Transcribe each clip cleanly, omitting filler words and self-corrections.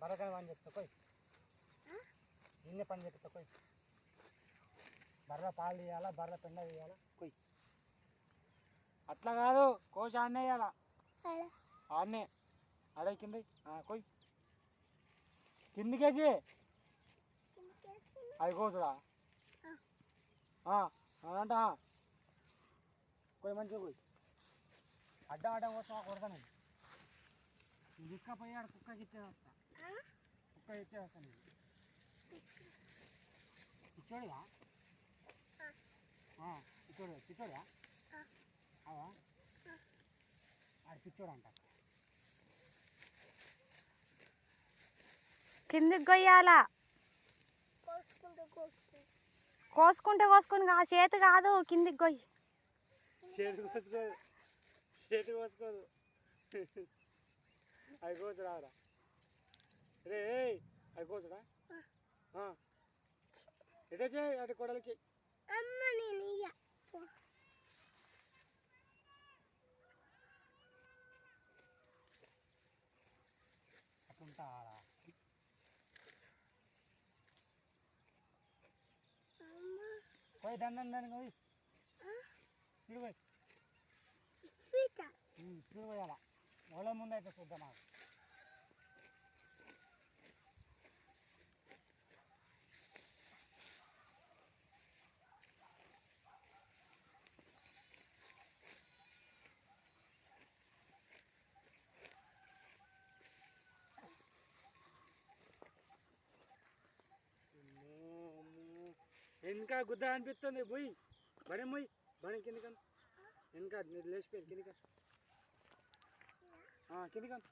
బర్రకాయ పని చెప్తా కొయ్ నిన్నే పని చెప్తా కొయ్ బర్ర పాలు తీయాలా బర్ర పెండ తీయాలా కొయ్ అట్లా కాదు కోసి ఆడనే వేయాలా ఆడనే అడే కింద కొయ్ కిందికేసి అది కోసుడా అదంట కొయ్ మంచిగా కొయ్ అడ్డం అడ్డం కోసం కొడతాను నేను తీసుకపోయి ఆడ కుక్కకి ఇచ్చేది వస్తా కుక్క ఇచ్చేది వస్తాను నేను పిచ్చోడిగా పిచ్చోడిగా అవా ఆడ పిచ్చోడు అంట కిందికి కొయ్యాలా కోసుకుంటే కోసుకుని చేతి కాదు కిందికి కొయ్యి చేతి కోసుకోదు అవి కోసుడా రే అవి కోసుడా ఎట చేయి అటు కొడలు చెయ్యి అట్లుంటా పోయి దాన్ని పోయి ఇప్పుడు పోయి ఇప్పుడు పోయాలా వాళ్ళ ముందు అయితే చూద్దాం వెనక గుద్ద అనిపిస్తుంది పోయి బడి పోయి బడి కిందికన్ వెనక మీరు లేచిపోయి కిందికన్ కిందికన్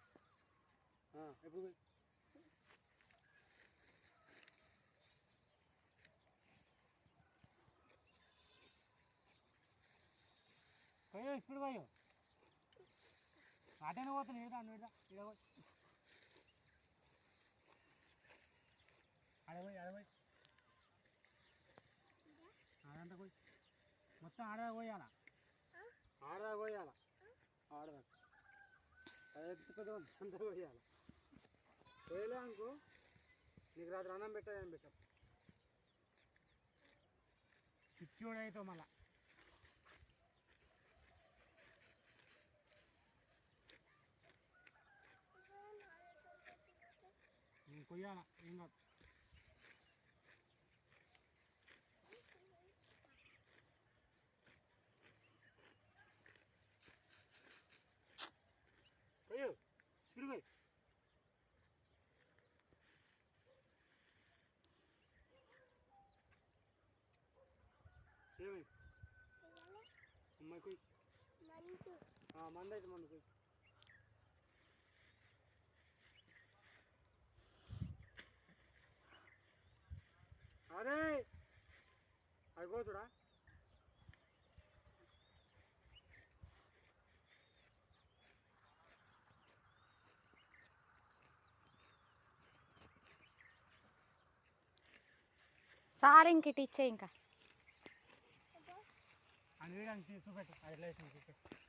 ఎప్పుడు పోయి పోయో ఇప్పుడు పోయో అటైనా పోతాను ఇడా ఇడ పోయి అడపోయి అదంతా పోయి మొత్తం ఆడదా పోయాలా ఆడదా పెద్ద అంతా పోయాలి పోయలే అనుకో నీకు రాత్రి అన్నం పెట్టాలని పెట్టాం పిచ్చోడు అవుతావు మళ్ళా కొయ్యాలా ఏం కాదు కొయ్యు స్పీడ్ కొయ్యి ఏమై అమ్మాయి కొయ్యి మంద అయితే మందు కొయ్యి అరే అది కోసుడా సార్ ఇంకటి ఇచ్చే ఇంకా అని చూపెట్టు అది లేచి చూపెట్టు